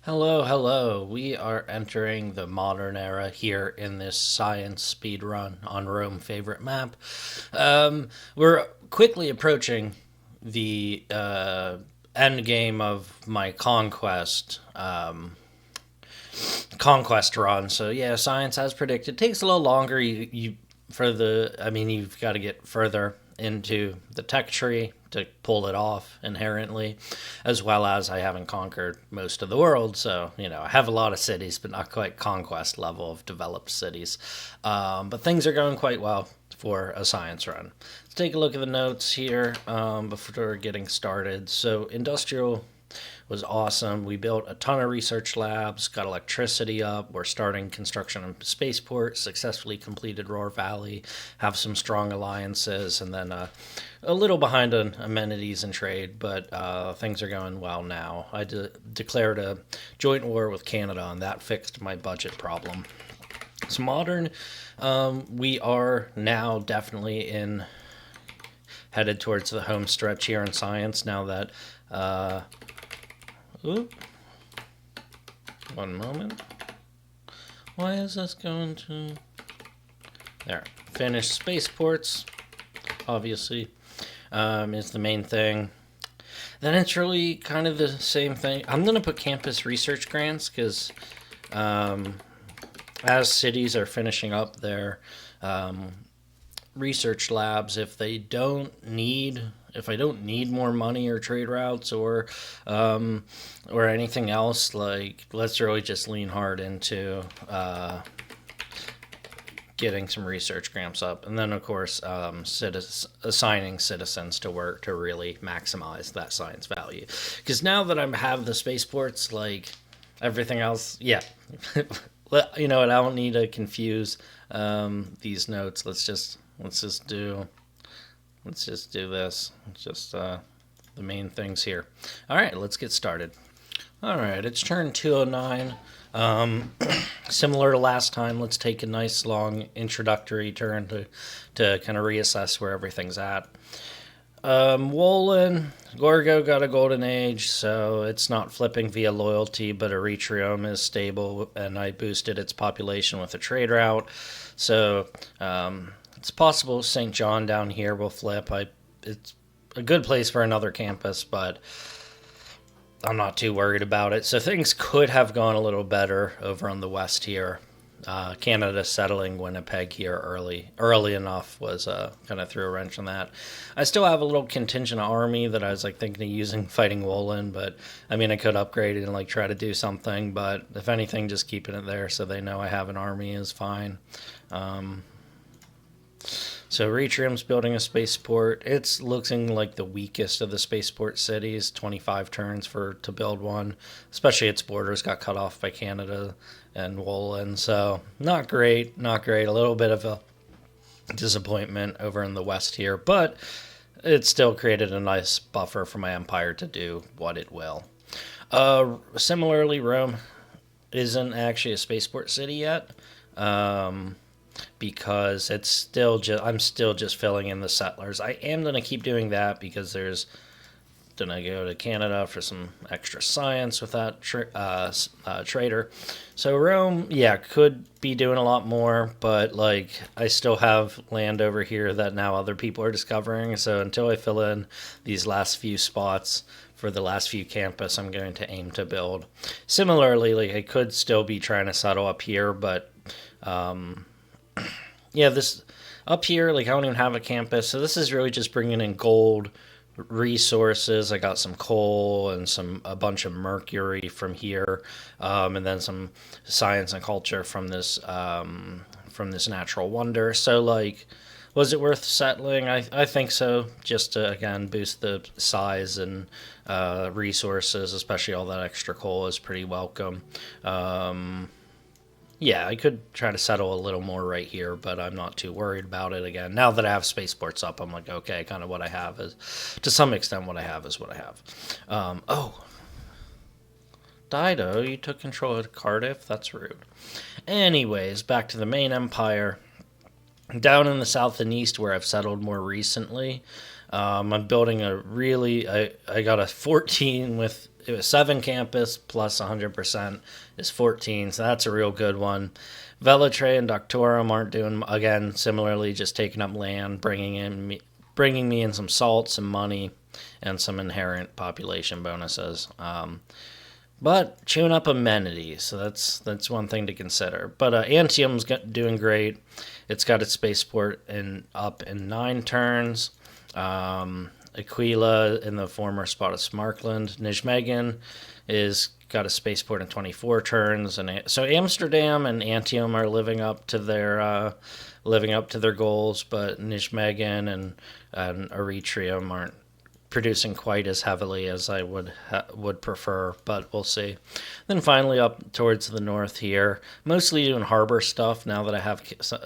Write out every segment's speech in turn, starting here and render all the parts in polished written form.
Hello, hello. We are entering the modern era here in this science speed run on Rome favorite map. We're quickly approaching the end game of my conquest run. So yeah, science has predicted takes a little longer. You've got to get further into the tech tree to pull it off inherently, as well as I haven't conquered most of the world. So, I have a lot of cities, but not quite conquest level of developed cities. But things are going quite well for a science run. Let's take a look at the notes here before getting started. So, industrial was awesome. We built a ton of research labs, got electricity up. We're starting construction on spaceport, successfully completed Roar Valley, have some strong alliances, and then a little behind on amenities and trade, but things are going well now. I declared a joint war with Canada, and that fixed my budget problem. So modern, we are now definitely headed towards the home stretch here in science now that Oop. One moment. Why is this going to... There. Finish spaceports, obviously, is the main thing. Then it's really kind of the same thing. I'm going to put campus research grants because as cities are finishing up their research labs, if I don't need more money or trade routes or anything else, like let's really just lean hard into getting some research grants up, and then of course assigning citizens to work to really maximize that science value. Because now that I have the spaceports, like everything else, yeah. You know what? I don't need to confuse these notes. Let's just do this. Just the main things here. All right, let's get started. All right, it's turn 209. Similar to last time, let's take a nice long introductory turn to kind of reassess where everything's at. Wolin, Gorgo got a golden age, so it's not flipping via loyalty, but Eretrium is stable, and I boosted its population with a trade route. So it's possible St. John down here will flip. It's a good place for another campus, but I'm not too worried about it. So things could have gone a little better over on the west here. Canada settling Winnipeg here early enough was kind of threw a wrench on that. I still have a little contingent army that I was thinking of using fighting Wolin, but I mean I could upgrade it and try to do something. But if anything, just keeping it there so they know I have an army is fine. So Retrium's building a spaceport. It's looking like the weakest of the spaceport cities. 25 turns to build one, especially its borders got cut off by Canada and Wolin. So not great. A little bit of a disappointment over in the west here, but it still created a nice buffer for my empire to do what it will. Similarly, Rome isn't actually a spaceport city yet. Because I'm still just filling in the settlers. I am going to keep doing that because then I go to Canada for some extra science with that trader. So Rome, yeah, could be doing a lot more, but I still have land over here that now other people are discovering. So until I fill in these last few spots for the last few campus, I'm going to aim to build. Similarly, I could still be trying to settle up here, but yeah, this up here, I don't even have a campus, so this is really just bringing in gold resources. I got some coal and a bunch of mercury from here, and then some science and culture from this natural wonder. So was it worth settling? I think so, just to again boost the size and resources, especially all that extra coal is pretty welcome. Yeah, I could try to settle a little more right here, but I'm not too worried about it. Again, now that I have spaceports up, I'm okay, kind of what I have is, to some extent, what I have is what I have. Dido, you took control of Cardiff? That's rude. Anyways, back to the main empire. Down in the south and east, where I've settled more recently, I'm building I got a 14 with it was 7 campus plus 100% is 14, so that's a real good one. Velitrae and Doctorum aren't doing, again, similarly, just taking up land, bringing me in some salt, some money, and some inherent population bonuses. But chewing up amenities, so that's one thing to consider. But Antium's doing great. It's got its spaceport up in 9 turns. Aquila in the former spot of Smarkland. Nijmegen is got a spaceport in 24 turns, and so Amsterdam and Antium are living up to their goals, but Nijmegen and Eretrium aren't producing quite as heavily as I would prefer, but we'll see. Then finally up towards the north here, mostly doing harbor stuff now that I have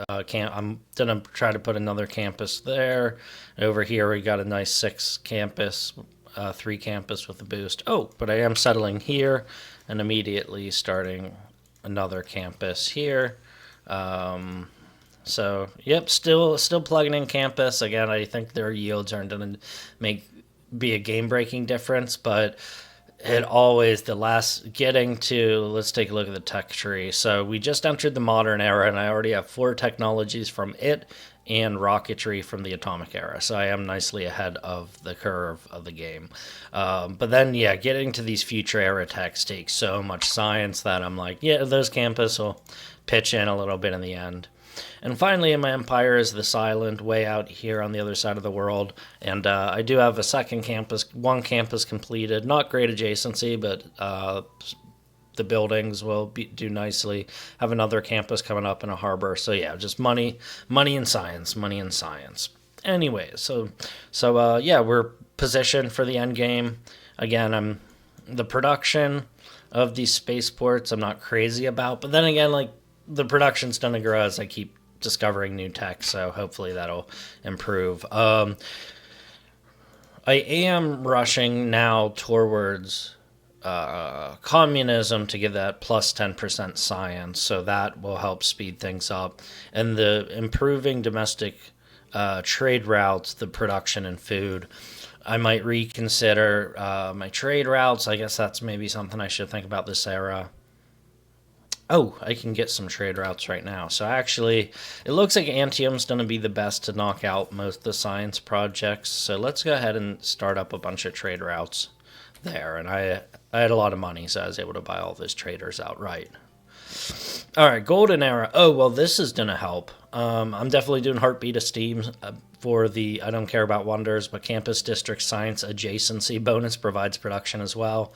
I'm gonna try to put another campus there. Over here we got a nice 6 campus, 3 campus with a boost. Oh, but I am settling here and immediately starting another campus here. So yep, still plugging in campus. Again, I think their yields aren't gonna be a game-breaking difference, but it always let's take a look at the tech tree. So we just entered the modern era, and I already have 4 technologies from it and rocketry from the atomic era, so I am nicely ahead of the curve of the game. But then getting to these future era techs takes so much science that I'm like, those campus will pitch in a little bit in the end. And finally, in my empire is this island way out here on the other side of the world. And I do have a second campus, 1 campus completed. Not great adjacency, but the buildings will do nicely. Have another campus coming up in a harbor. So just money and science. Anyway, so we're positioned for the end game. Again, the production of these spaceports I'm not crazy about, but then again, like, the production's going to grow as I keep discovering new tech, so hopefully that'll improve. I am rushing now towards communism to give that plus 10% science, so that will help speed things up. And the improving domestic trade routes, the production and food, I might reconsider my trade routes. I guess that's maybe something I should think about this era. Oh, I can get some trade routes right now. So actually, it looks like Antium's going to be the best to knock out most of the science projects. So let's go ahead and start up a bunch of trade routes there. And I had a lot of money, so I was able to buy all those traders outright. All right, Golden Era. Oh, well, this is going to help. I'm definitely doing Heartbeat of Steam for the I don't care about wonders, but Campus District Science Adjacency bonus provides production as well.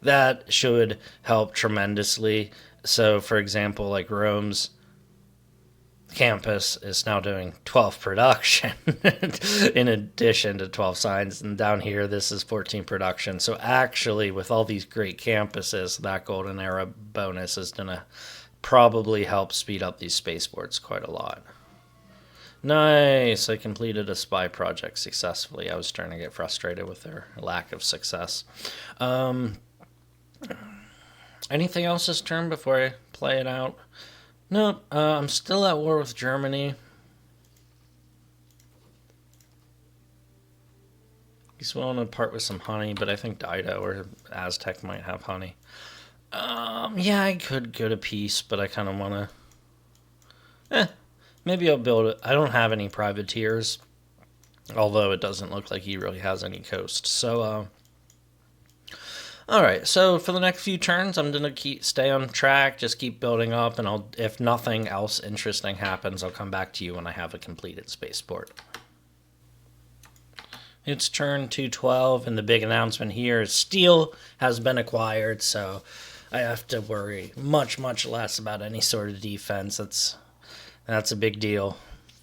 That should help tremendously. So, for example, like Rome's campus is now doing 12 production in addition to 12 science. And down here, this is 14 production. So actually, with all these great campuses, that Golden Era bonus is going to probably help speed up these spaceports quite a lot. Nice. I completed a spy project successfully. I was starting to get frustrated with their lack of success. Anything else this turn before I play it out? Nope. I'm still at war with Germany. He's willing to part with some honey, but I think Dido or Aztec might have honey. I could go to peace, but I kind of want to... maybe I'll build it. I don't have any privateers, although it doesn't look like he really has any coast. So, all right, so for the next few turns, I'm going to stay on track, just keep building up, and if nothing else interesting happens, I'll come back to you when I have a completed spaceport. It's turn 212, and the big announcement here is steel has been acquired, so I have to worry much, much less about any sort of defense. That's a big deal.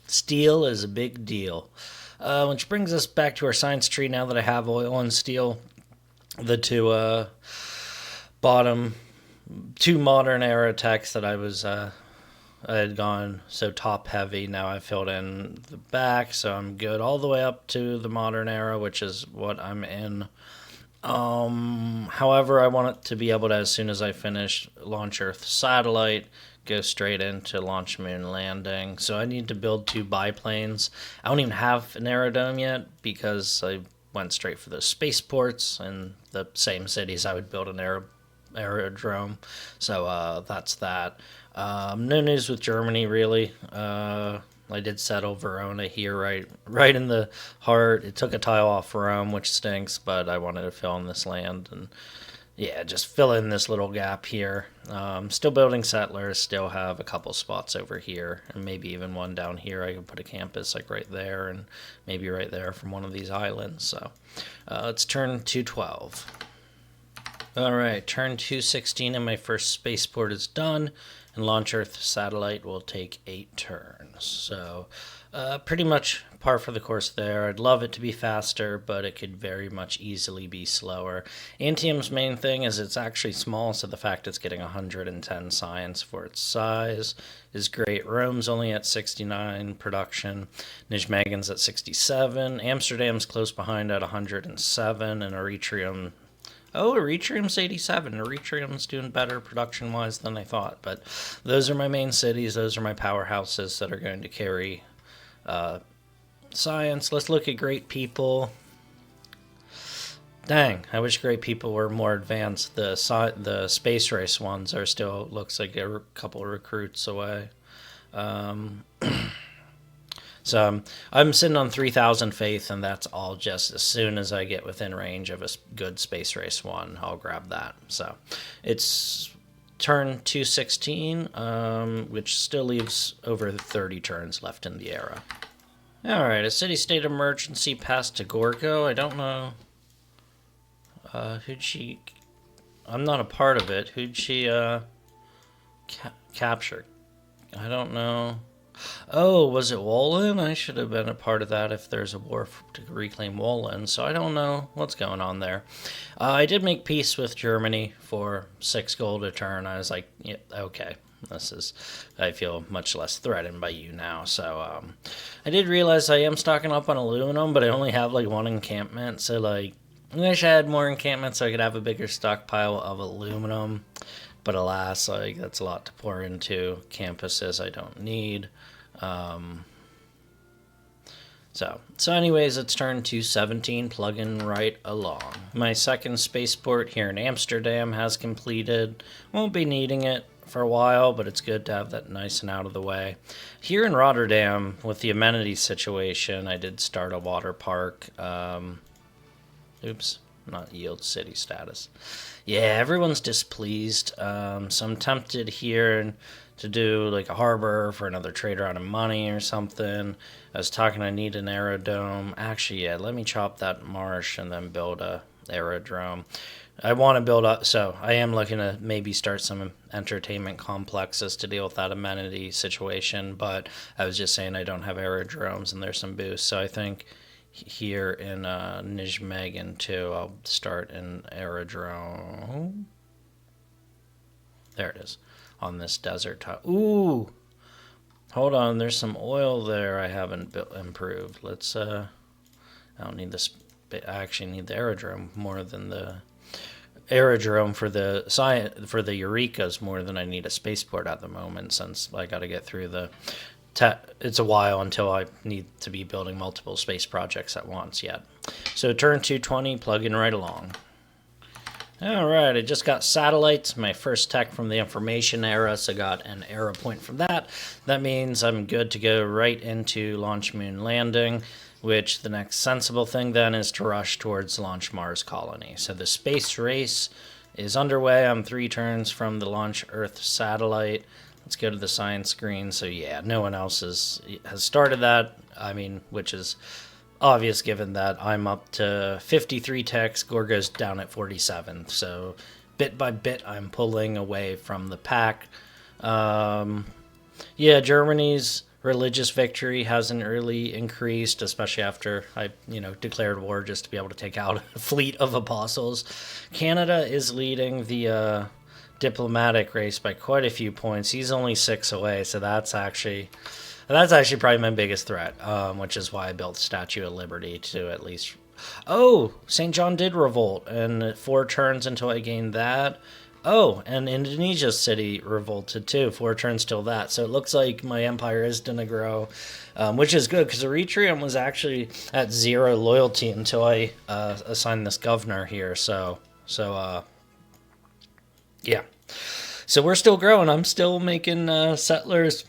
Steel is a big deal. Which brings us back to our science tree now that I have oil and steel. The two modern era techs that I had gone so top heavy. Now I filled in the back, so I'm good all the way up to the modern era, which is what I'm in. However, I want it to be able to, as soon as I finish launch Earth satellite, go straight into launch moon landing. So I need to build 2 biplanes. I don't even have an aerodrome yet because I went straight for the spaceports in the same cities I would build an aerodrome. So that's that. No news with Germany really. I did settle Verona here, right in the heart. It took a tile off Rome, which stinks, but I wanted to fill in this land and yeah, just fill in this little gap here. Still building settlers. Still have a couple spots over here, and maybe even one down here. I could put a campus like right there, and maybe right there from one of these islands. So let's turn 212. All right, turn 216, and my first spaceport is done. And launch Earth satellite will take 8 turns. So pretty much par for the course there. I'd love it to be faster, but it could very much easily be slower. Antium's main thing is it's actually small, so the fact it's getting 110 science for its size is great. Rome's only at 69 production. Nijmegen's at 67. Amsterdam's close behind at 107, and Eretrium. Oh, Eretrium's 87. Eretrium's doing better production-wise than I thought. But those are my main cities. Those are my powerhouses that are going to carry science. Let's look at great people. Dang, I wish great people were more advanced. The space race ones are still, looks like a couple recruits away. So I'm sitting on 3,000 faith, and that's all just as soon as I get within range of a good space race one, I'll grab that. So it's turn 216, which still leaves over 30 turns left in the era. All right, a city-state emergency passed to Gorgo. I don't know who'd she... I'm not a part of it. Who'd she capture? I don't know. Oh, was it Wolin? I should have been a part of that if there's a war to reclaim Wolin, so I don't know what's going on there. I did make peace with Germany for 6 gold a turn. I was like, yeah, okay, I feel much less threatened by you now. So I did realize I am stocking up on aluminum, but I only have like 1 encampment, so like, I wish I had more encampments so I could have a bigger stockpile of aluminum. But alas, like that's a lot to pour into campuses I don't need. So anyways, it's turn 217, plugging right along. My second spaceport here in Amsterdam has completed. Won't be needing it for a while, but it's good to have that nice and out of the way. Here in Rotterdam, with the amenities situation, I did start a water park. Oops, not yield city status. Yeah, everyone's displeased. So I'm tempted here to do like a harbor for another trader out of money or something. I was talking I need an aerodrome. Actually, yeah, let me chop that marsh and then build a aerodrome. I want to build up, so I am looking to maybe start some entertainment complexes to deal with that amenity situation, but I was just saying I don't have aerodromes and there's some boosts, so I think here in Nijmegen too, I'll start an aerodrome. There it is, on this desert top. Ooh, hold on, there's some oil there I haven't improved. Let's, I don't need this, I actually need the aerodrome more than the aerodrome for the Eurekas more than I need a spaceport at the moment, since I got to get through the it's a while until I need to be building multiple space projects at once yet. So turn 220, plugging right along. Alright, I just got satellites, my first tech from the information era, so got an era point from that. That means I'm good to go right into launch moon landing, which the next sensible thing then is to rush towards launch Mars colony. So the space race is underway. I'm 3 turns from the launch Earth satellite. Let's go to the science screen. So yeah, no one else has started that. I mean, which is obvious given that I'm up to 53 techs, Gorgo's down at 47. So bit by bit, I'm pulling away from the pack. Yeah, Germany's religious victory hasn't really increased, especially after I, declared war just to be able to take out a fleet of apostles. Canada is leading the diplomatic race by quite a few points. He's only 6 away, so that's actually probably my biggest threat, which is why I built Statue of Liberty to at least Oh, St. John did revolt, and 4 turns until I gained that. Oh, and Indonesia's city revolted too. 4 turns till that. So it looks like my empire is going to grow, which is good because Eritreum was actually at 0 loyalty until I assigned this governor here. So yeah. So we're still growing. I'm still making settlers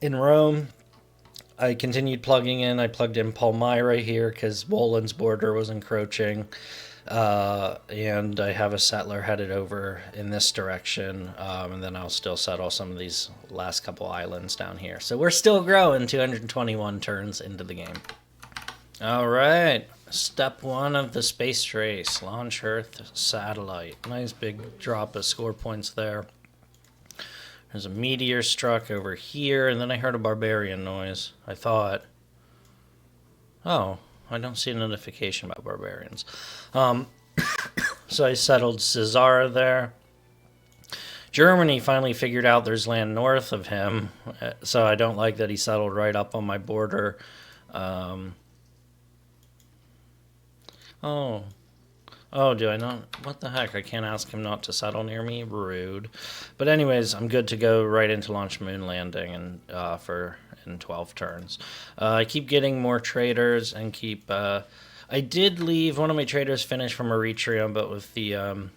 in Rome. I continued plugging in. I plugged in Palmyra here because Wolin's border was encroaching. And I have a settler headed over in this direction. And then I'll still settle some of these last couple islands down here. So we're still growing 221 turns into the game. All right. Step 1 of the space race. Launch Earth satellite. Nice big drop of score points there. There's a meteor struck over here, and then I heard a barbarian noise. I thought, oh, I don't see a notification about barbarians. So I settled Caesarea there. Germany finally figured out there's land north of him, so I don't like that he settled right up on my border. Oh, do I not? What the heck? I can't ask him not to settle near me? Rude. But anyways, I'm good to go right into launch moon landing and in 12 turns. I keep getting more traders and keep... I did leave one of my traders finished from Eritrea, but with the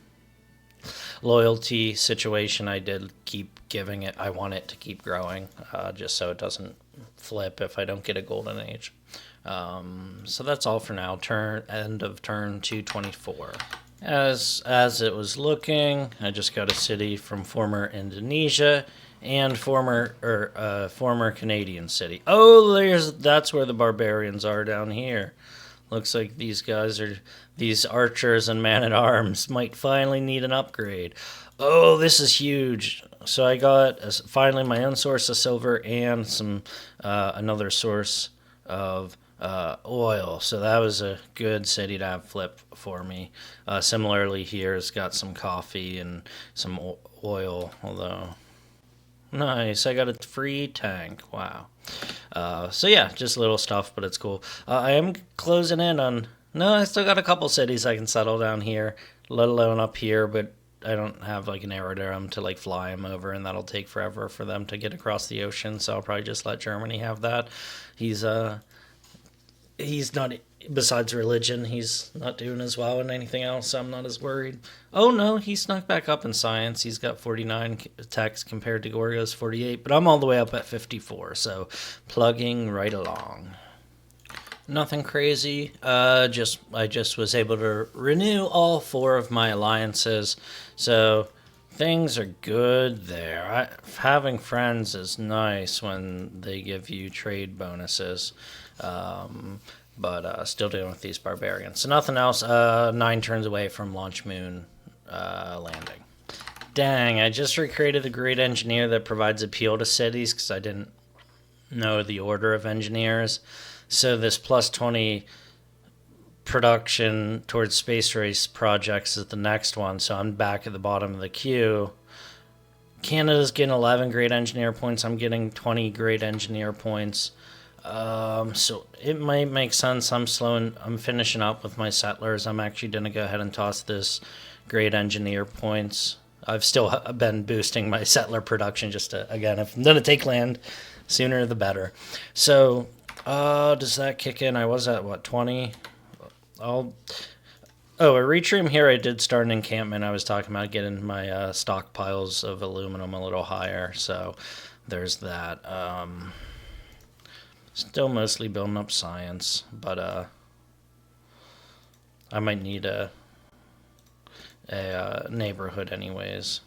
loyalty situation, I did keep giving it. I want it to keep growing, just so it doesn't flip if I don't get a golden age. So that's all for now. End of turn 224. As it was looking, I just got a city from former Indonesia and former Canadian city. Oh, that's where the barbarians are down here. Looks like these archers and man-at-arms might finally need an upgrade. Oh, this is huge. So I got finally my own source of silver and some another source of oil. So that was a good city to have flip for me. Similarly here, it's got some coffee and some oil, although... Nice, I got a free tank. Wow. So yeah, just little stuff, but it's cool. I am closing in on... No, I still got a couple cities I can settle down here, let alone up here, but I don't have like an aerodrome to like fly them over, and that'll take forever for them to get across the ocean, so I'll probably just let Germany have that. He's not, besides religion, he's not doing as well in anything else, so I'm not as worried. Oh no, he snuck back up in science. He's got 49 techs compared to Gorgo's 48, but I'm all the way up at 54, so plugging right along. Nothing crazy. I just was able to renew all 4 of my alliances, so things are good there. Having friends is nice when they give you trade bonuses. But still dealing with these barbarians. So nothing else. 9 turns away from launch moon landing. Dang, I just recreated the great engineer that provides appeal to cities because I didn't know the order of engineers. So this plus 20 production towards space race projects is the next one. So I'm back at the bottom of the queue. Canada's getting 11 great engineer points. I'm getting 20 great engineer points. So it might make sense. I'm finishing up with my settlers. I'm actually going to go ahead and toss this great engineer points. I've still been boosting my settler production just to, again, if I'm going to take land, sooner the better. So, does that kick in? I was at, 20? Eritreum here, I did start an encampment. I was talking about getting my stockpiles of aluminum a little higher, so there's that. Still mostly building up science, but I might need a neighborhood anyways.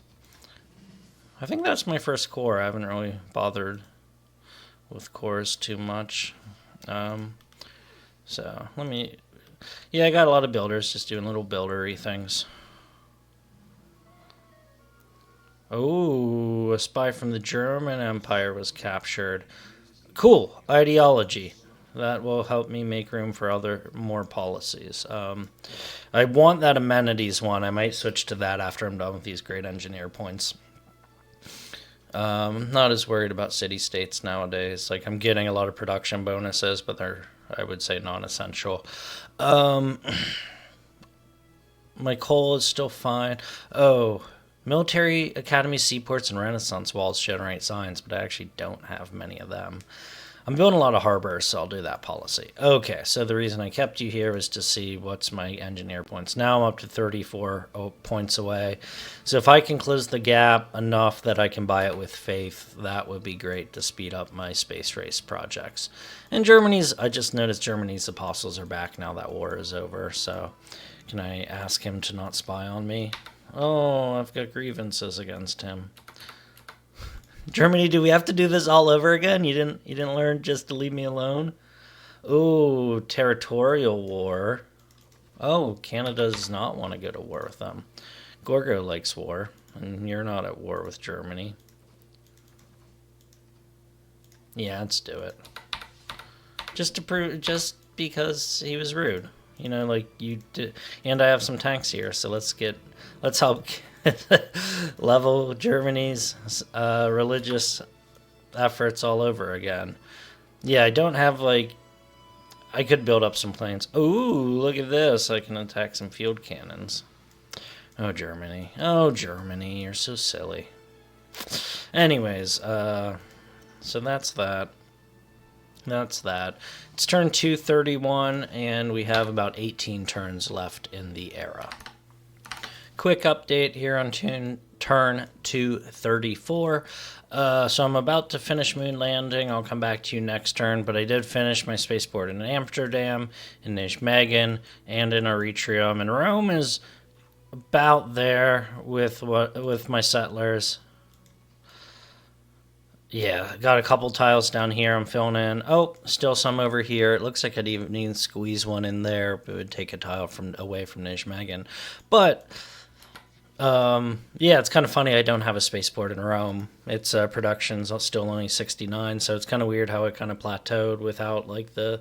I think that's my first core. I haven't really bothered with cores too much. So let me... Yeah, I got a lot of builders just doing little buildery things. Oh, a spy from the German Empire was captured. Cool. Ideology. That will help me make room for more policies. I want that amenities one. I might switch to that after I'm done with these great engineer points. Not as worried about city-states nowadays. Like, I'm getting a lot of production bonuses, but they're, I would say, non-essential. My coal is still fine. Oh, military academy seaports and renaissance walls generate signs, but I actually don't have many of them. I'm building a lot of harbors, so I'll do that policy. Okay, so the reason I kept you here was to see what's my engineer points. Now I'm up to 34 points away. So if I can close the gap enough that I can buy it with faith, that would be great to speed up my space race projects. And I just noticed Germany's apostles are back now that war is over, so can I ask him to not spy on me? Oh, I've got grievances against him. Germany, do we have to do this all over again? You didn't learn just to leave me alone? Oh, territorial war. Oh, Canada does not want to go to war with them. Gorgo likes war, and you're not at war with Germany. Yeah, let's do it. Just because he was rude. You know, like you did, and I have some tanks here, so let's help level Germany's religious efforts all over again. Yeah, I don't have, like, I could build up some planes. Ooh, look at this. I can attack some field cannons. Oh, Germany. Oh, Germany. You're so silly. Anyways, so that's that. That's that. It's turn 231, and we have about 18 turns left in the era. Quick update here on turn 234. So I'm about to finish moon landing. I'll come back to you next turn, but I did finish my spaceport in Amsterdam, in Nijmegen, and in Eretrium. And Rome is about there with my settlers. Yeah, got a couple tiles down here I'm filling in. Oh, still some over here. It looks like I'd even need to squeeze one in there, but it would take a tile away from Nijmegen. But yeah, it's kind of funny I don't have a spaceport in Rome. Its production's still only 69, so it's kind of weird how it kind of plateaued without, like, the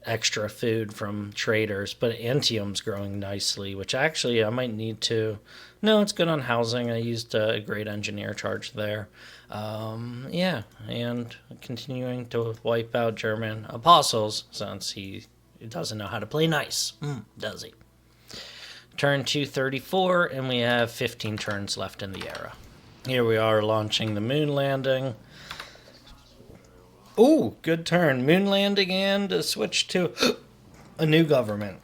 extra food from traders. But Antium's growing nicely, which actually I might need to... No, it's good on housing. I used a great engineer charge there. Yeah, and continuing to wipe out German apostles since he doesn't know how to play nice. Does he? Turn 234, and we have 15 turns left in the era. Here we are launching the moon landing. Ooh, good turn. Moon landing and a switch to a new government.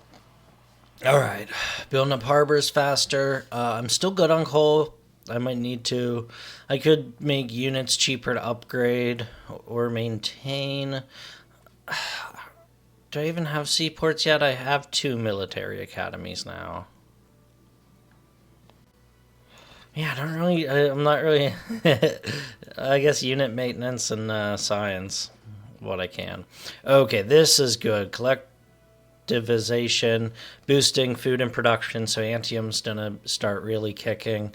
Alright, building up harbors faster. I'm still good on coal. I might need to... I could make units cheaper to upgrade or maintain. Do I even have seaports yet? I have 2 military academies now. Yeah, I'm not really... I guess unit maintenance and science, what I can. Okay, this is good. Collectivization, boosting food and production, so Antium's gonna start really kicking.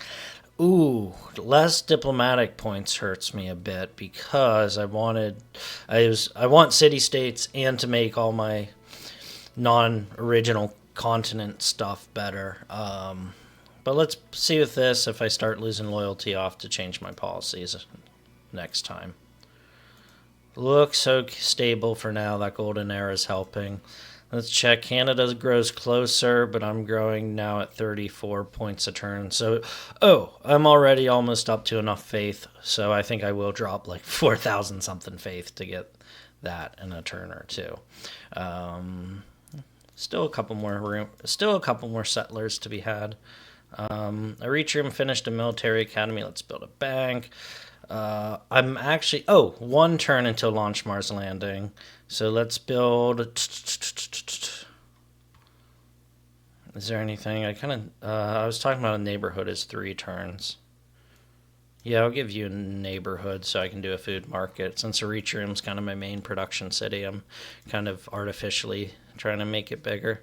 Ooh, less diplomatic points hurts me a bit because I want city-states and to make all my non-original continent stuff better. But let's see with this if I start losing loyalty off to change my policies next time. Looks so stable for now. That golden era is helping. Let's check. Canada grows closer, but I'm growing now at 34 points a turn. So, I'm already almost up to enough faith. So I think I will drop like 4,000 something faith to get that in a turn or two. Still a couple more settlers to be had. Eretrium finished a military academy. Let's build a bank. I'm actually... one turn until launch Mars landing. So let's build... Is there anything? I was talking about a neighborhood as 3 turns. Yeah, I'll give you a neighborhood so I can do a food market. Since Eretrium's kind of my main production city, I'm kind of artificially trying to make it bigger.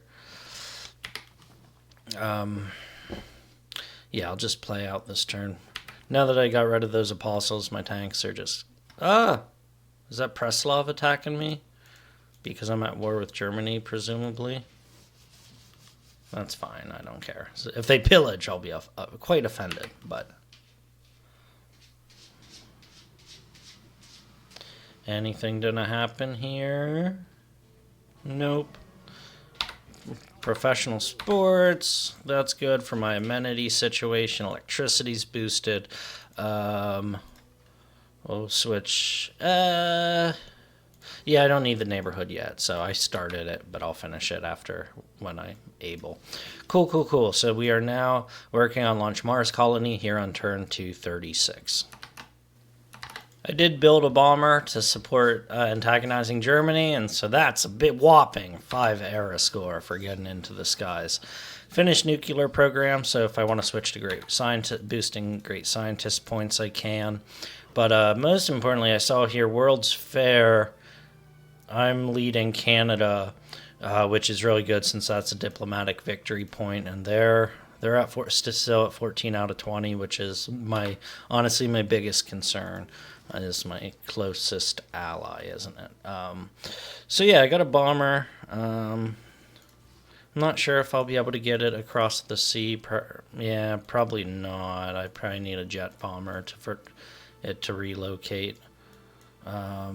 Yeah, I'll just play out this turn. Now that I got rid of those apostles, my tanks are just... Is that Preslav attacking me? Because I'm at war with Germany, presumably? That's fine, I don't care. So if they pillage, I'll be quite offended, but... Anything gonna happen here? Nope. Professional sports. That's good for my amenity situation. Electricity's boosted. We'll switch. Yeah, I don't need the neighborhood yet, so I started it, but I'll finish it after when I'm able. Cool. So we are now working on Launch Mars Colony here on turn 236. I did build a bomber to support antagonizing Germany, and so that's a bit whopping 5 era score for getting into the skies. Finished nuclear program, so if I want to switch to boosting great scientist points, I can. But most importantly, I saw here World's Fair. I'm leading Canada, which is really good since that's a diplomatic victory point, and they're still at 14 out of 20, which is honestly my biggest concern. Is my closest ally, isn't it? So yeah, I got a bomber. I'm not sure if I'll be able to get it across the sea. Yeah, probably not. I probably need a jet bomber for it to relocate. Yeah,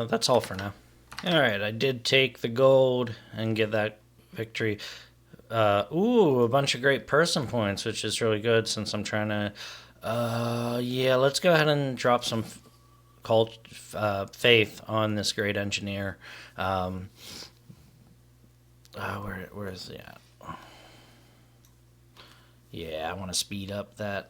that's all for now. Alright, I did take the gold and get that victory. A bunch of great person points, which is really good since I'm trying to... yeah, let's go ahead and drop some faith on this great engineer. Where is he at? Yeah, I want to speed up that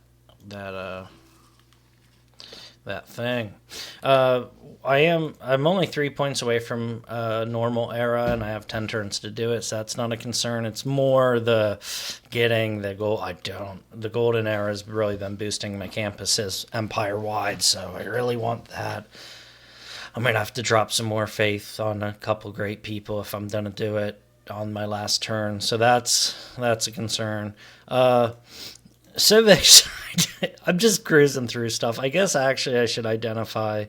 thing. I'm only 3 points away from normal era, and I have 10 turns to do it, so that's not a concern. It's more the getting the goal. The golden era has really been boosting my campuses empire-wide, so I really want that. I'm going to have to drop some more faith on a couple great people if I'm going to do it on my last turn, so that's a concern. Civics, I'm just cruising through stuff. I guess actually I should identify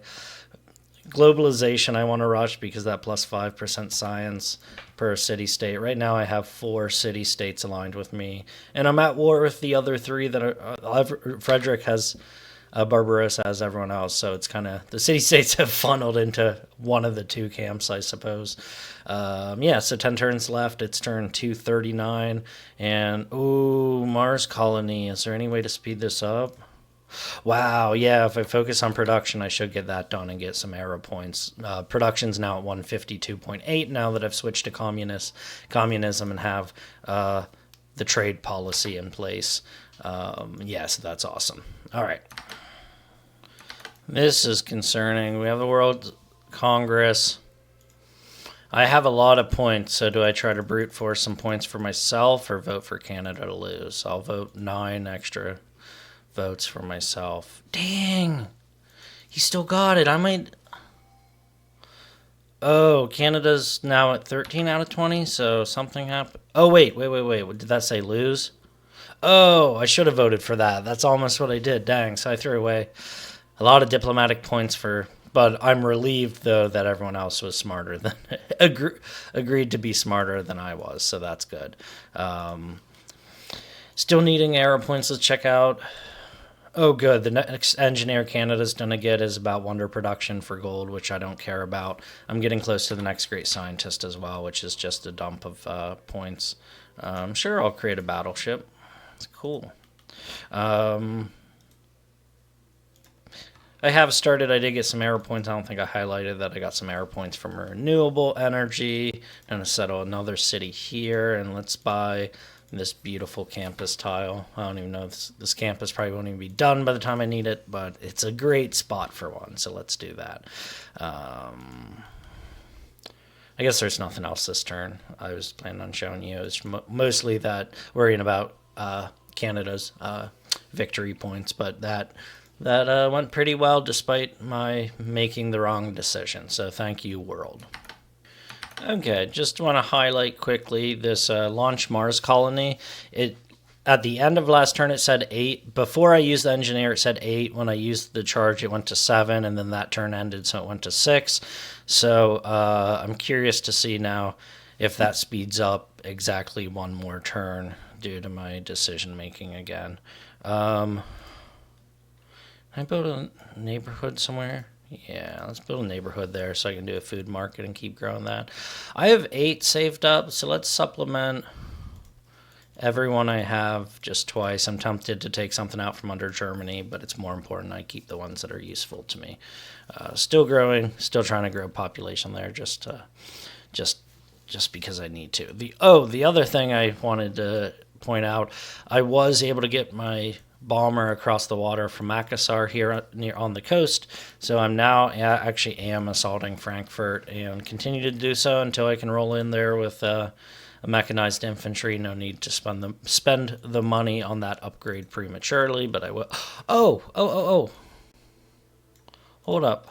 globalization. I want to rush because that plus 5% science per city-state. Right now I have 4 city-states aligned with me, and I'm at war with the other 3 that are... Frederick has... Barbarossa has everyone else, so it's kind of... The city-states have funneled into one of the 2 camps, I suppose. So 10 turns left. It's turn 239. And, Mars colony. Is there any way to speed this up? Wow, yeah, if I focus on production, I should get that done and get some era points. Production's now at 152.8 now that I've switched to communism and have the trade policy in place. So that's awesome. All right. This is concerning. We have the World Congress. I have a lot of points, so do I try to brute force some points for myself or vote for Canada to lose? I'll vote 9 extra votes for myself. Dang! He still got it. I might... Oh, Canada's now at 13 out of 20, so something happened. Oh, wait. Did that say lose? Oh, I should have voted for that. That's almost what I did. Dang, so I threw away a lot of diplomatic points but I'm relieved, though, that everyone else was smarter than... agreed to be smarter than I was, so that's good. Still needing era points. Let's check out... Oh, good. The next engineer Canada's going to get is about wonder production for gold, which I don't care about. I'm getting close to the next great scientist as well, which is just a dump of points. I'm sure I'll create a battleship. It's cool. I have started. I did get some error points. I don't think I highlighted that I got some error points from renewable energy. I'm going to settle another city here, and let's buy this beautiful campus tile. I don't even know if this campus probably won't even be done by the time I need it, but it's a great spot for one, so let's do that. I guess there's nothing else this turn. I was planning on showing you. It's mostly that worrying about Canada's victory points, but that went pretty well despite my making the wrong decision. So thank you, world. Okay, just want to highlight quickly this Launch Mars colony. At the end of last turn, it said 8. Before I used the engineer, it said 8. When I used the charge, it went to 7, and then that turn ended, so it went to 6. So I'm curious to see now if that speeds up exactly one more turn due to my decision-making again. I Can I build a neighborhood somewhere? Yeah, let's build a neighborhood there so I can do a food market and keep growing that. I have 8 saved up, so let's supplement everyone I have just twice. I'm tempted to take something out from under Germany, but it's more important I keep the ones that are useful to me. Still growing, still trying to grow population there, just because I need to. The other thing I wanted to point out, I was able to get my bomber across the water from Makassar here near on the coast, so I'm now actually am assaulting Frankfurt and continue to do so until I can roll in there with a mechanized infantry. No need to spend the money on that upgrade prematurely, but I will. Oh! Hold up!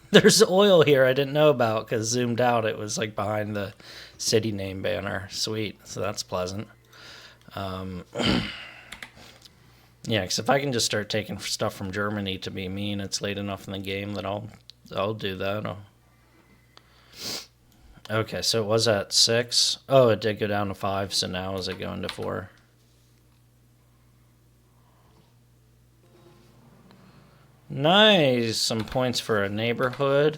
There's oil here I didn't know about because zoomed out it was like behind the city name banner. Sweet, so that's pleasant. Yeah, because if I can just start taking stuff from Germany to be mean, it's late enough in the game that I'll do that. Okay, so it was at 6. Oh, it did go down to 5, so now is it going to 4? Nice! Some points for a neighborhood.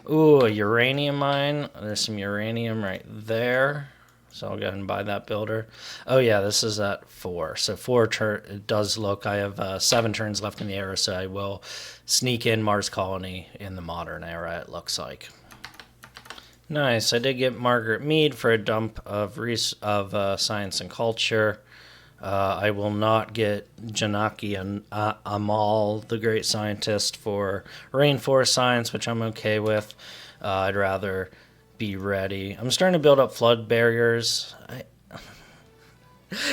Ooh, a uranium mine. There's some uranium right there. So I'll go ahead and buy that builder. Oh yeah, this is at 4. So 4 it does look. I have 7 turns left in the era, so I will sneak in Mars Colony in the modern era, it looks like. Nice. I did get Margaret Mead for a dump of science and culture. I will not get Janaki and Amal, the great scientist, for rainforest science, which I'm okay with. I'd rather be ready. I'm starting to build up flood barriers.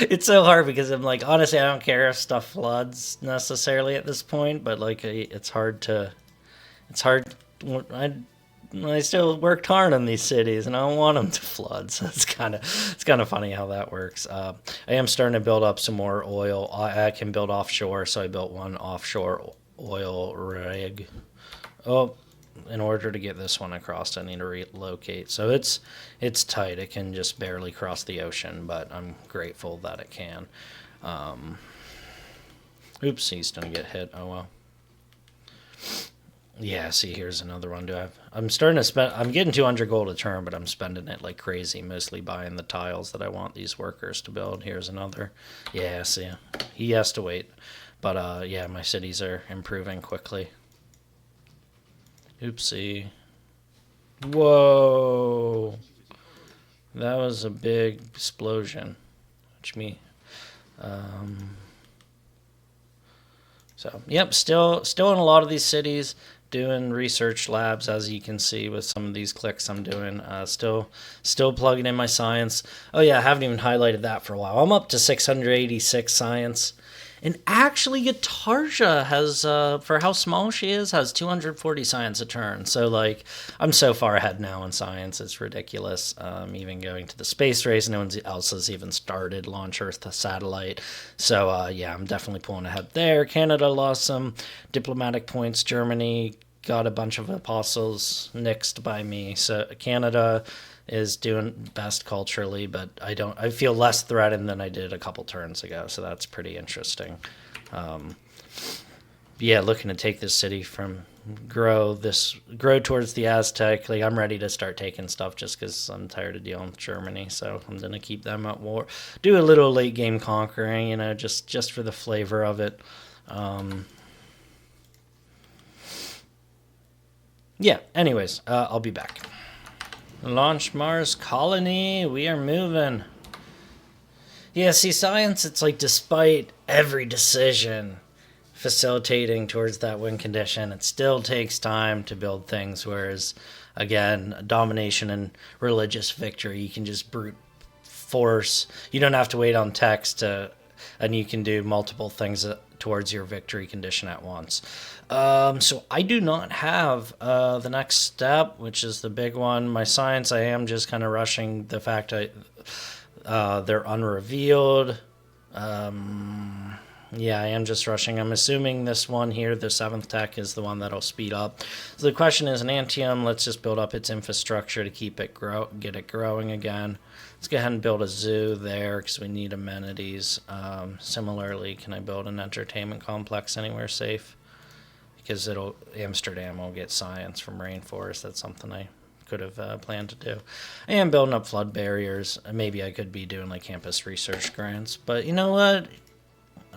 It's so hard because I'm like, honestly, I don't care if stuff floods necessarily at this point, but like, it's hard. I still worked hard on these cities, and I don't want them to flood. So it's kind of funny how that works. I am starting to build up some more oil. I can build offshore, so I built one offshore oil rig. Oh, in order to get this one across, I need to relocate. So it's tight. It can just barely cross the ocean, but I'm grateful that it can. Oops, he's gonna get hit. Oh well. Yeah, see, here's another one. I'm starting to spend. I'm getting 200 gold a turn, but I'm spending it like crazy, mostly buying the tiles that I want these workers to build. Here's another. Yeah, see, he has to wait. But yeah, my cities are improving quickly. Oopsie. Whoa. That was a big explosion. Watch me. So, yep, still in a lot of these cities, doing research labs, as you can see with some of these clicks I'm doing. Still plugging in my science. Oh yeah, I haven't even highlighted that for a while. I'm up to 686 science. And actually, Yatarja has, for how small she is, has 240 science a turn. So, like, I'm so far ahead now in science, it's ridiculous. Even going to the space race, no one else has even started Launch Earth to satellite. So, yeah, I'm definitely pulling ahead there. Canada lost some diplomatic points. Germany got a bunch of apostles nixed by me. So, Canada is doing best culturally, but I feel less threatened than I did a couple turns ago, so that's pretty interesting. Yeah, looking to take this city from grow towards the Aztec. Like, I'm ready to start taking stuff just because I'm tired of dealing with Germany, so I'm gonna keep them at war. Do a little late game conquering, just for the flavor of it. Yeah. Anyways, I'll be back. Launch Mars Colony. We are moving. Yeah, see, science, it's like despite every decision facilitating towards that win condition, it still takes time to build things, whereas, again, domination and religious victory, you can just brute force. You don't have to wait on text, and you can do multiple things towards your victory condition at once. So I do not have the next step, which is the big one. My science, I am just kind of rushing the fact they're unrevealed. Yeah, I am just rushing. I'm assuming this one here, the 7th tech, is the one that'll speed up. So the question is, an Antium, let's just build up its infrastructure to get it growing again. Let's go ahead and build a zoo there because we need amenities. Similarly, can I build an entertainment complex anywhere safe? Because Amsterdam will get science from rainforest. That's something I could have planned to do. I am building up flood barriers. Maybe I could be doing like campus research grants. But you know what?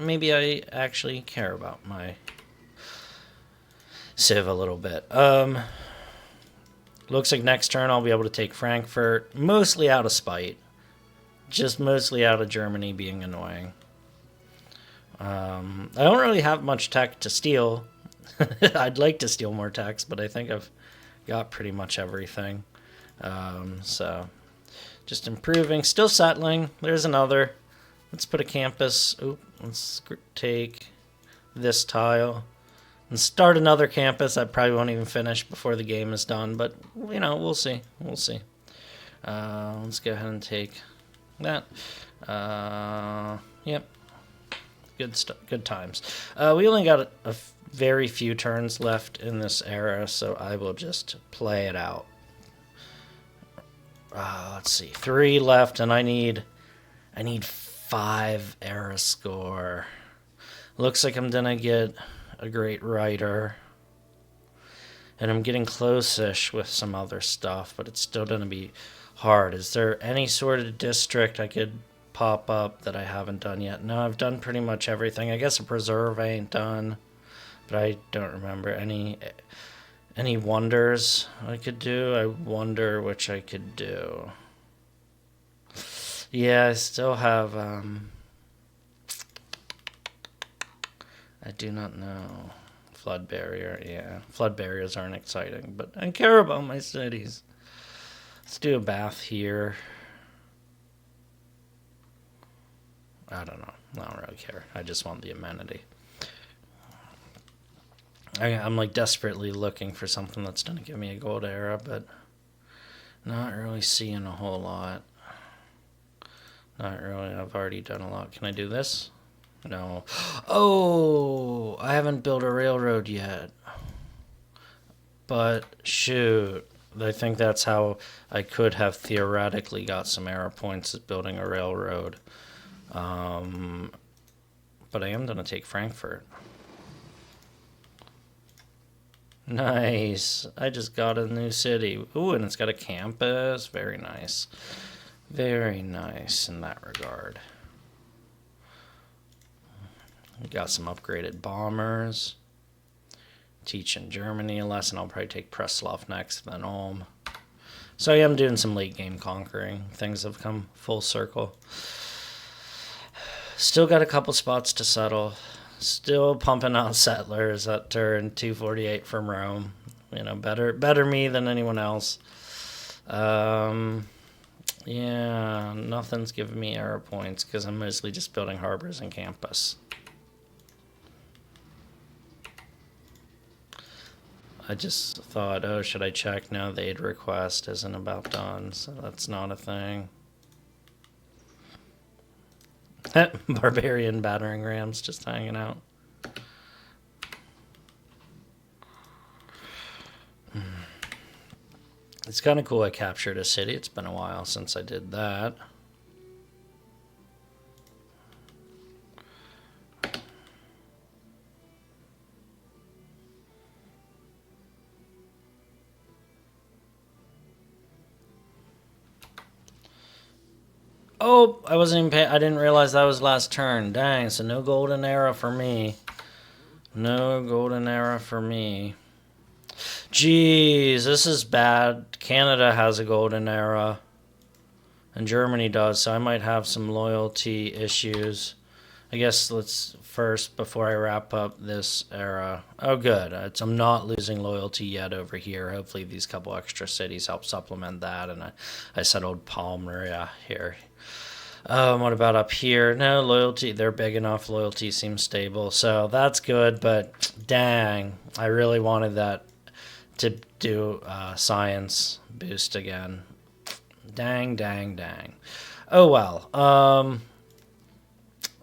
Maybe I actually care about my Civ a little bit. Looks like next turn I'll be able to take Frankfurt, mostly out of spite. Just mostly out of Germany being annoying. I don't really have much tech to steal. I'd like to steal more techs, but I think I've got pretty much everything. So, just improving. Still settling. There's another. Let's put a campus. Let's take this tile and start another campus. I probably won't even finish before the game is done, but you know, we'll see. We'll see. Let's go ahead and take that. Yep. Good times. We only got a very few turns left in this era, so I will just play it out. Let's see. 3 left, and I need 5 era score. Looks like I'm gonna get a great writer. And I'm getting close-ish with some other stuff, but it's still gonna be hard. Is there any sort of district I could pop up that I haven't done yet? No, I've done pretty much everything. I guess a preserve I ain't done, but I don't remember any wonders I could do. I wonder which I could do. Yeah, I still have, I do not know. Flood barrier, yeah. Flood barriers aren't exciting, but I care about my cities. Let's do a bath here. I don't know. I don't really care. I just want the amenity. I'm like desperately looking for something that's going to give me a gold era, but not really seeing a whole lot. Not really. I've already done a lot. Can I do this? No. Oh, I haven't built a railroad yet. But shoot, I think that's how I could have theoretically got some era points at building a railroad. But I am going to take Frankfurt. Nice. I just got a new city. Ooh, and it's got a campus. Very nice. Very nice in that regard. We got some upgraded bombers. Teach in Germany a lesson. I'll probably take Preslav next, then Ulm. So I am doing some late game conquering. Things have come full circle. Still got a couple spots to settle. Still pumping out settlers at turn 248 from Rome. You know, better me than anyone else. Yeah, nothing's giving me error points because I'm mostly just building harbors and campus. I just thought, oh, should I check? No, the aid request isn't about done, so that's not a thing. Barbarian battering rams just hanging out. It's kind of cool I captured a city. It's been a while since I did that. Oh, I wasn't even paying. I didn't realize that was last turn. Dang, so no golden era for me. No golden era for me. Jeez, this is bad. Canada has a golden era. And Germany does, so I might have some loyalty issues. I guess let's first, before I wrap up this era. Oh, good. I'm not losing loyalty yet over here. Hopefully these couple extra cities help supplement that. And I settled Palmyra here. What about up here? No, loyalty. They're big enough. Loyalty seems stable. So that's good, but dang. I really wanted that to do science boost again. Dang. Oh, well.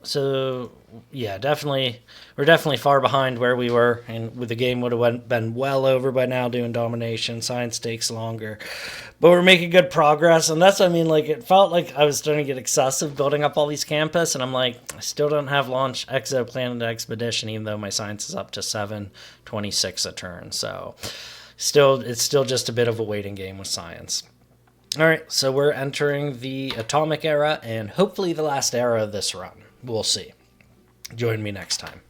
So yeah, definitely, we're definitely far behind where we were, and the game would have been well over by now doing domination. Science takes longer, but we're making good progress, and that's what I mean. Like, it felt like I was starting to get excessive building up all these campus, and I'm like, I still don't have launch exoplanet expedition, even though my science is up to 726 a turn. So it's still just a bit of a waiting game with science. All right, so we're entering the atomic era and hopefully the last era of this run. We'll see. Join me next time.